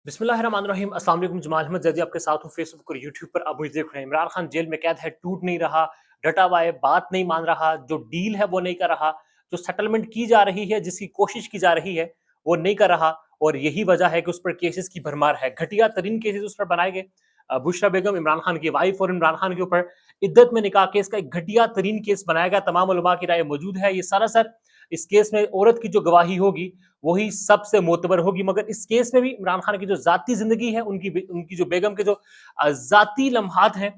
बिस्मिल्लाहिर्रहमानिर्रहीम। अस्सलाम वालेकुम। जमाल अहमद जैदी आपके साथ हूँ फेसबुक और यूट्यूब पर। आप मुझे देख रहे हैं। इमरान खान जेल में कैद है, टूट नहीं रहा, डटा हुआ है, बात नहीं मान रहा, जो डील है वो नहीं कर रहा, जो सेटलमेंट की जा रही है, जिसकी कोशिश की जा रही है वो नहीं कर रहा। और यही वजह है कि उस पर केसेस की भरमार है, घटिया तरीन केसेस उस पर बनाए गए। बुशरा बेगम इमरान खान की वाइफ और इमरान खान के ऊपर इद्दत में निकाह केस का एक घटिया तरीन केस बनाया गया। तमाम उलमा की राय मौजूद है। ये सरासर इस केस में औरत की जो गवाही होगी वही सबसे मोतबर होगी। मगर इस केस में भी इमरान खान की जो जाती जिंदगी है, उनकी जो बेगम के जो जाती लम्हात हैं,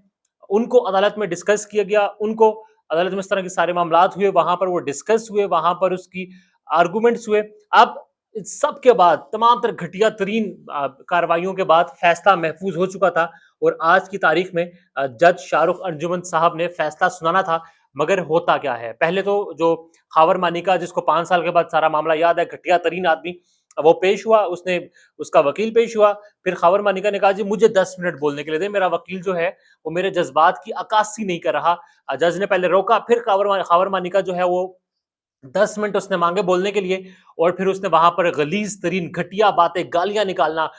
उनको अदालत में डिस्कस किया गया। उनको अदालत में इस तरह के सारे मामलात हुए, वहां पर वो डिस्कस हुए, वहां पर उसकी आर्गूमेंट्स हुए। अब इस सब के बाद तमाम तर घटिया तरीन कार्रवाइयों के बाद फैसला महफूज हो चुका था। और आज की तारीख में जज शाहरुख अंजुमन साहब ने फैसला सुनाना था। मगर होता क्या है, पहले तो जो खावर मानिका, जिसको 5 साल के बाद सारा मामला याद है, घटिया तरीन आदमी, वो पेश हुआ, उसने उसका वकील पेश हुआ। फिर खावर मानिका ने कहा जी मुझे 10 मिनट बोलने के लिए दे, मेरा वकील जो है वो मेरे जज्बात की अक्कासी नहीं कर रहा। जज ने पहले रोका, फिर खावर मानिका जो है वो 10 मिनट उसने मांगे बोलने के लिए। और फिर उसने वहां पर गलीज तरीन घटिया बातें, गालियां निकालना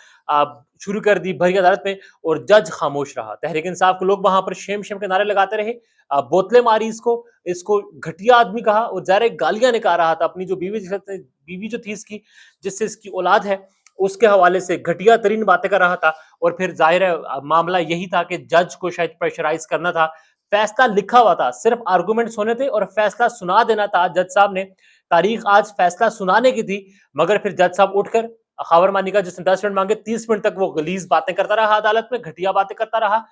शुरू कर दी भरी अदालत में। और जज खामोश रहा। तहरीक इंसाफ के लोग वहां पर शेम शेम के नारे लगाते रहे, बोतलें मारी, इसको इसको घटिया आदमी कहा, और ज़ाहिर गालियां निकाल रहा था अपनी जो बीवी जो थी इसकी, जिससे इसकी औलाद है, उसके हवाले से घटिया तरीन बातें कर रहा था। और फिर जाहिर है मामला यही था कि जज को शायद प्रेशराइज करना था। फैसला लिखा हुआ था, सिर्फ आर्गूमेंट्स होने थे और फैसला सुना देना था। जज साहब ने तारीख आज फैसला सुनाने की थी, मगर फिर जज साहब उठकर खावर मानिका जिसने 10 मिनट मांगे, 30 मिनट तक वो गलीज बातें करता रहा, अदालत में घटिया बातें करता रहा,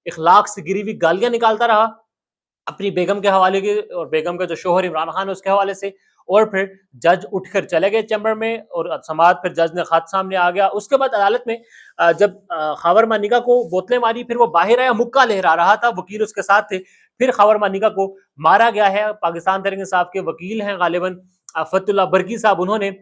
इखलाक से गिरी हुई गालियां निकालता रहा अपनी बेगम के हवाले के, और बेगम का जो शोहर इमरान खान है उसके हवाले से। और फिर जज उठकर चले गए चैम्बर में और समात, फिर जज ने खत सामने आ गया। उसके बाद अदालत में जब खावर मानिका को बोतलें मारी, फिर वो बाहर आया, मुक्का लहरा रहा था, वकील उसके साथ थे। फिर खावर मानिका को मारा गया है। पाकिस्तान तहरीक इंसाफ के वकील हैं गालिबन फतुल्ला बरकी साहब, उन्होंने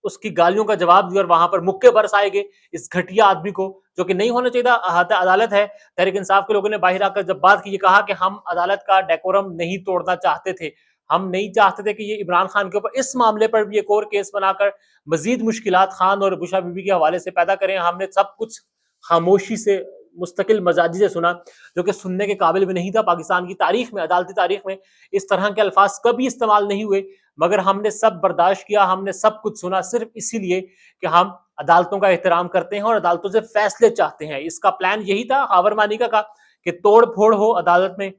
उसकी गालियों का जवाब दिया और वहां पर मुक्के बरसाए गए इस घटिया आदमी को, जो कि नहीं होना चाहिए था। अदालत है, तहरीक इंसाफ के लोगों ने बाहर आकर जब बात की, ये कहा कि हम अदालत का डेकोरम नहीं तोड़ना चाहते थे, हम नहीं चाहते थे कि ये इमरान खान के ऊपर इस मामले पर भी एक और केस बनाकर मजीद मुश्किलात खान और बुशरा बीबी के हवाले से पैदा करें। हमने सब कुछ खामोशी से, मुस्तकिल मजाजी से सुना, जो कि सुनने के काबिल भी नहीं था। पाकिस्तान की तारीख में, अदालती तारीख में इस तरह के अल्फाज कभी इस्तेमाल नहीं हुए, मगर हमने सब बर्दाश्त किया, हमने सब कुछ सुना, सिर्फ इसीलिए कि हम अदालतों का एहतराम करते हैं और अदालतों से फैसले चाहते हैं। इसका प्लान यही था खावर मानिका का कि तोड़ फोड़ हो अदालत में।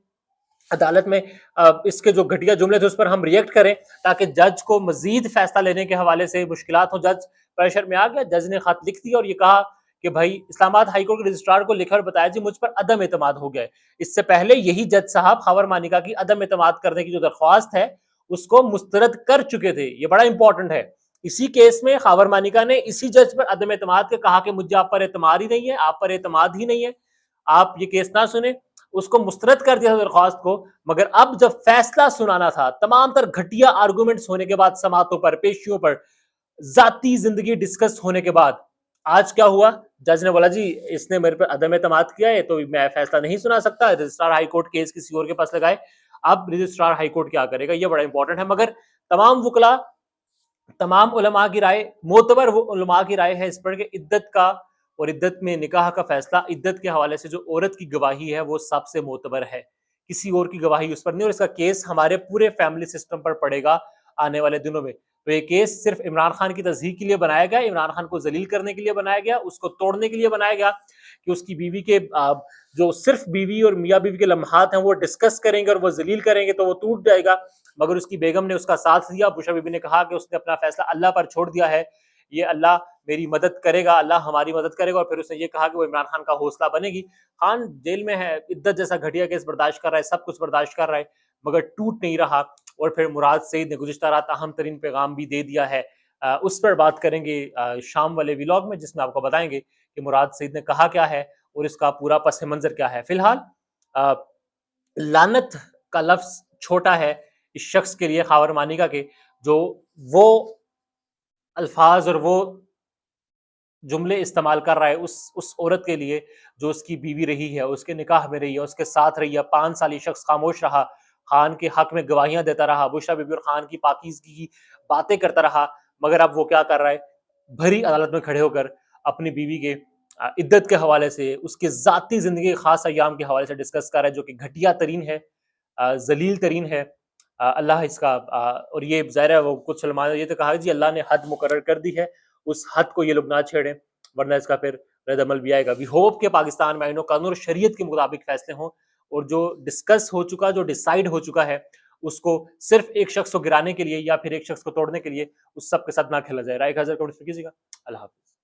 इसके जो घटिया जुमले थे उस पर हम रिएक्ट करें, ताकि जज को मजीद फैसला लेने के हवाले से मुश्किलात हो। जज प्रेशर में आ गया, जज ने खत लिख दिया और ये कहा कि भाई इस्लामाबाद हाईकोर्ट के रजिस्ट्रार को लिखा और बताया जी मुझ पर अदम एतमाद हो गया। इससे पहले यही जज साहब खावर मानिका की अदम एतमाद करने की जो दरख्वास्त है उसको मुस्तरद कर चुके थे। ये बड़ा इंपॉर्टेंट है। इसी केस में खावर मानिका ने इसी जज पर अदम एतमाद के कहा कि मुझे आप पर एतमाद ही नहीं है, आप पर एतमाद ही नहीं है, आप ये केस ना सुने। उसको मुस्तरद कर दिया दरख्वास्त को। मगर अब जब फैसला सुनाना था, तमाम तर घटिया आर्गूमेंट्स होने के बाद, समातों पर, पेशियों पर, जाती जिंदगी डिस्कस होने के बाद, आज क्या हुआ, जज ने बोला जी इसने मेरे पर अदम एतमाद किया है तो मैं फैसला नहीं सुना सकता। रजिस्ट्रार हाईकोर्ट केस किसी और के पास लगाए। अब रजिस्ट्रार हाईकोर्ट क्या करेगा, ये बड़ा इंपॉर्टेंट है। मगर तमाम वकला, तमाम उलमा की राय, मोतबर उलमा की राय है इस पर कि इद्दत का और इद्दत में निकाह का फैसला, इद्दत के हवाले से जो औरत की गवाही है वो सबसे मोतबर है, किसी और की गवाही उस पर नहीं। और इसका केस हमारे पूरे फैमिली सिस्टम पर पड़ेगा आने वाले दिनों में। तो ये केस सिर्फ इमरान खान की तस्दीक के लिए बनाया गया, इमरान खान को जलील करने के लिए बनाया गया, उसको तोड़ने के लिए बनाया गया कि उसकी बीवी के जो सिर्फ बीवी और मियाँ बीवी के लम्हात हैं वो डिस्कस करेंगे और वो जलील करेंगे तो वो टूट जाएगा। मगर उसकी बेगम ने उसका साथ दिया। बुशरा बीबी ने कहा कि उसने अपना फैसला अल्लाह पर छोड़ दिया है, ये अल्लाह मेरी मदद करेगा, अल्लाह हमारी मदद करेगा। और फिर उसने ये कहा कि वो इमरान खान का हौसला बनेगी। खान जेल में है, इद्दत जैसा घटिया केस बर्दाश्त कर रहा है, सब कुछ बर्दाश्त कर रहा है, मगर टूट नहीं रहा। और फिर मुराद सईद ने गुज़िश्ता रात अहम तरीन पैगाम भी दे दिया है। उस पर बात करेंगे शाम वाले व्लॉग में, जिसमें आपको बताएंगे कि मुराद सईद ने कहा क्या है और इसका पूरा पस मंजर क्या है। फिलहाल लानत का लफ्ज छोटा है इस शख्स के लिए, खावर मानिका के, जो वो अल्फाज और वो जुमले इस्तेमाल कर रहा है उस औरत के लिए जो उसकी बीवी रही है, उसके निकाह में रही है, उसके साथ रही है। 5 साल ये शख्स खामोश रहा, खान के हक में गवाहियां देता रहा, बुशरा बीबी और खान की पाकीज़गी की बातें करता रहा। मगर अब वो क्या कर रहा है, भरी अदालत में खड़े होकर اپنی بیوی کے عدت کے حوالے سے، اس کے ذاتی زندگی کے خاص ایام کے حوالے سے ڈسکس کر رہا ہے، جو کہ گھٹیا ترین ہے، ذلیل ترین ہے۔ اللہ اس کا اور یہ ظاہر ہے وہ کچھ علماء نے یہ تو کہا جی اللہ نے حد مقرر کر دی ہے، اس حد کو یہ لوگ نہ چھیڑیں ورنہ اس کا پھر رد عمل بھی آئے گا۔ وی ہوپ کہ پاکستان میں قانون اور شریعت کے مطابق فیصلے ہوں، اور جو ڈسکس ہو چکا، جو ڈیسائیڈ ہو چکا ہے، اس کو صرف ایک شخص کو گرانے کے لیے یا پھر ایک شخص کو توڑنے کے لیے اس سب کے ساتھ نہ کھیلا جائے۔ رائے کا ذکر کیجیے گا۔ اللہ حافظ۔